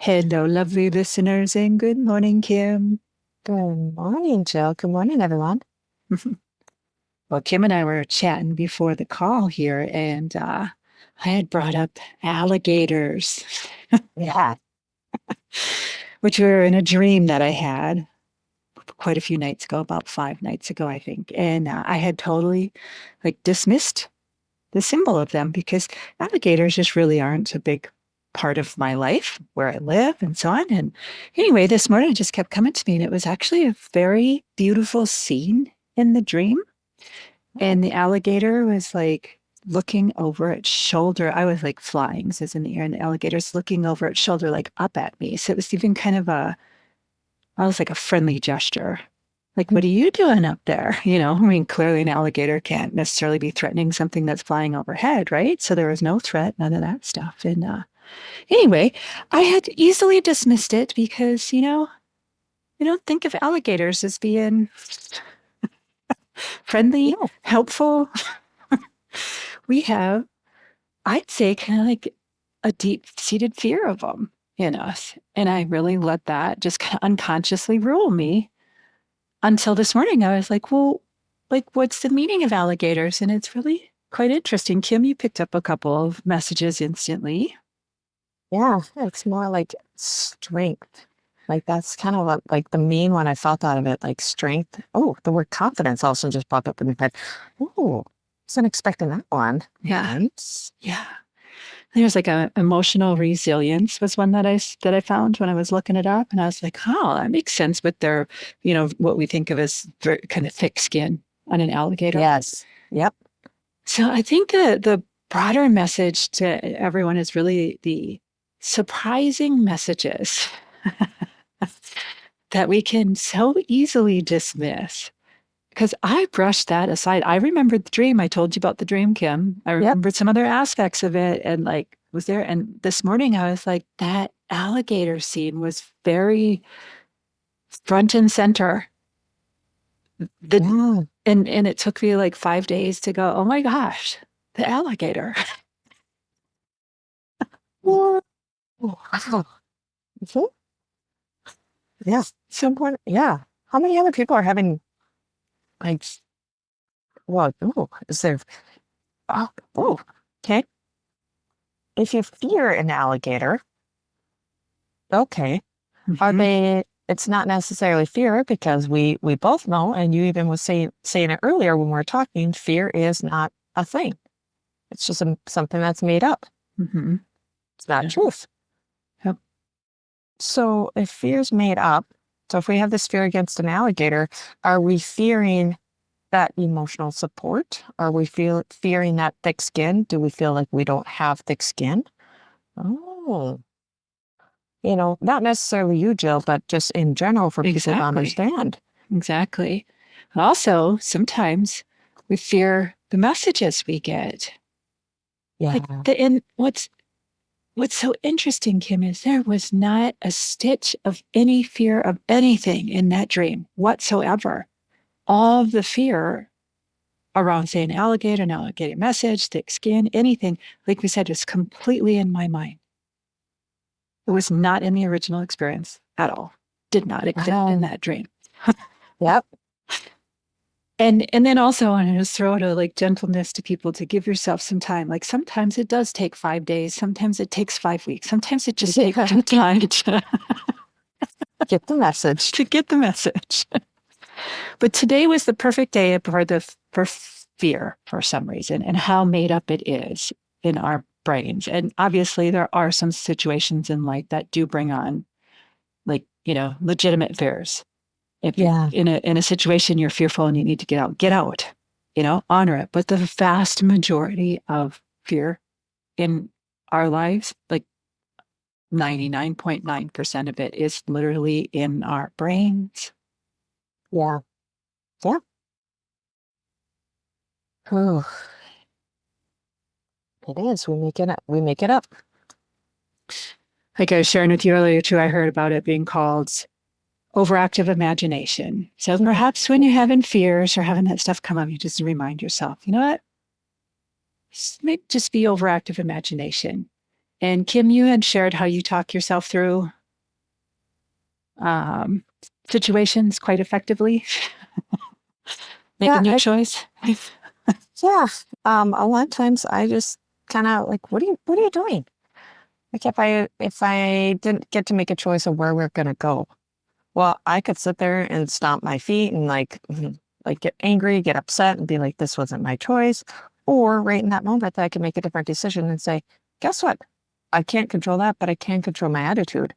Hello, lovely listeners, and good morning, Kim. Good morning, Jill. Good morning, everyone. Well, Kim and I were chatting before the call here, and I had brought up alligators, Yeah. which were in a dream that I had quite a few nights ago, about 5 nights ago, I think. And I had totally dismissed the symbol of them because alligators just really aren't a big part of my life where I live and so on. And anyway, this morning it just kept coming to me, and it was actually a very beautiful scene in the dream. And the alligator was looking over its shoulder. I was like flying, so it's in the air, and the alligator's looking over its shoulder, like up at me. So it was even kind of I was like a friendly gesture. Like, what are you doing up there? I mean, clearly an alligator can't necessarily be threatening something that's flying overhead, right? So there was no threat, none of that stuff. And anyway, I had easily dismissed it because, you don't think of alligators as being friendly, No. helpful. We have, I'd say, kind of like a deep-seated fear of them in us. And I really let that just kind of unconsciously rule me until this morning. I was like, well, what's the meaning of alligators? And it's really quite interesting. Kim, you picked up a couple of messages instantly. Yeah, it's more like strength. Like that's kind of like the main one I felt out of it, like strength. Oh, the word confidence also just popped up in my head. Oh, wasn't expecting that one. Yeah. Nice. Yeah. There's like a emotional resilience was one that I found when I was looking it up, and I was like, oh, that makes sense with their, what we think of as very kind of thick skin on an alligator. Yes. Yep. So I think the broader message to everyone is really the surprising messages that we can so easily dismiss. Because I brushed that aside. I remembered the dream. I told you about the dream, Kim. I Yep. remembered some other aspects of it and was there. And this morning I was like, that alligator scene was very front and center. Yeah. And it took me like 5 days to go, oh my gosh, the alligator. Yeah. Wow. Mhm. Yeah. Someone, yeah. How many other people are having like, well, oh, is there, oh, okay. If you fear an alligator, okay. Are Mhm. they, it's not necessarily fear because we both know, and you even was saying it earlier when we were talking, fear is not a thing. It's just something that's made up. Mhm. It's not Yeah. truth. Yep. So if fear's made up, so if we have this fear against an alligator, are we fearing that emotional support? Are we fearing that thick skin? Do we feel like we don't have thick skin? Oh, not necessarily you, Jill, but just in general for people to Exactly. understand. Exactly. Also, sometimes we fear the messages we get. Yeah. And what's so interesting, Kim, is there was not a stitch of any fear of anything in that dream whatsoever. All of the fear around, say, an alligator, an alligator message, thick skin, anything, like we said, is completely in my mind. It was not in the original experience at all. Did not exist in that dream. Yep. And then also I want to just throw out a gentleness to people to give yourself some time. Like sometimes it does take 5 days, sometimes it takes 5 weeks, sometimes it just takes some time to, Get the message. to get the message. But today was the perfect day for fear for some reason, and how made up it is in our brains. And obviously there are some situations in life that do bring on legitimate fears. If you're Yeah. in a situation you're fearful and you need to get out, honor it. But the vast majority of fear in our lives, like 99.9% of it, is literally in our brains. Yeah. Yeah. Oh, it is. We make it up. Like I was sharing with you earlier too, I heard about it being called overactive imagination. So perhaps when you're having fears or having that stuff come up, you just remind yourself, you know what? This may just be overactive imagination. And Kim, you had shared how you talk yourself through. situations quite effectively. Make Yeah, a new choice. yeah. A lot of times I just kind of like, what are you doing? Like if I didn't get to make a choice of where we're gonna go, well, I could sit there and stomp my feet and like get angry, get upset, and be like, this wasn't my choice. Or right in that moment, I can make a different decision and say, guess what? I can't control that, but I can control my attitude.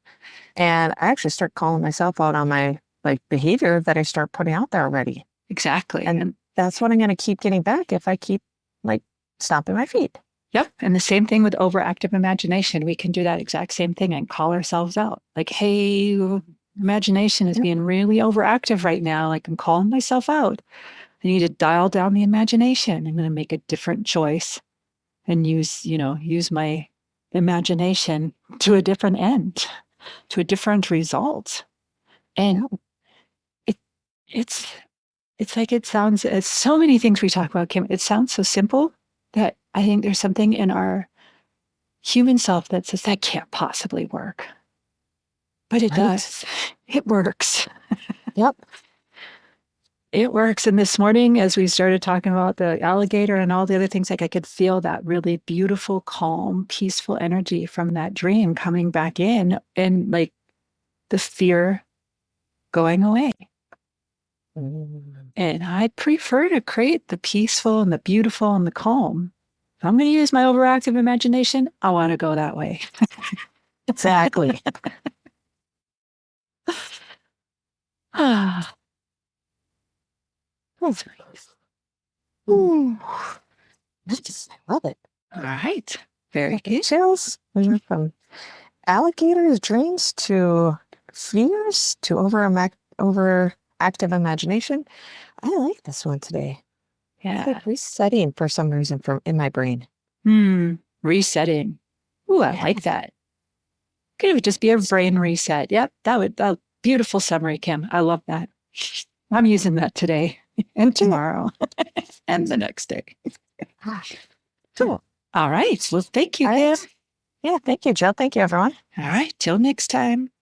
And I actually start calling myself out on my like behavior that I start putting out there already. Exactly. And that's what I'm going to keep getting back if I keep like stomping my feet. Yep. And the same thing with overactive imagination. We can do that exact same thing and call ourselves out. Like, hey, imagination is being really overactive right now. Like, I'm calling myself out. I need to dial down the imagination. I'm going to make a different choice and use my imagination to a different end, to a different result. And it's like it sounds, it's so many things we talk about, Kim. It sounds so simple that I think there's something in our human self that says that can't possibly work. But it does. It works. Yep. It works. And this morning, as we started talking about the alligator and all the other things, like I could feel that really beautiful, calm, peaceful energy from that dream coming back in and like the fear going away. And I'd prefer to create the peaceful and the beautiful and the calm. If I'm going to use my overactive imagination, I want to go that way. Exactly. Ah, That's nice. Ooh. I love it. all right. Very Like good. chills. We went from alligators' dreams to fears to overactive imagination. I like this one today. It's Yeah. like resetting for some reason in my brain. Resetting. Ooh, I like that. Could it just be a brain reset? Yep, that beautiful summary, Kim. I love that. I'm using that today and tomorrow and the next day. Cool. All right. Well, thank you, All Kim. right. Yeah, thank you, Jill. Thank you, everyone. All right. Till next time.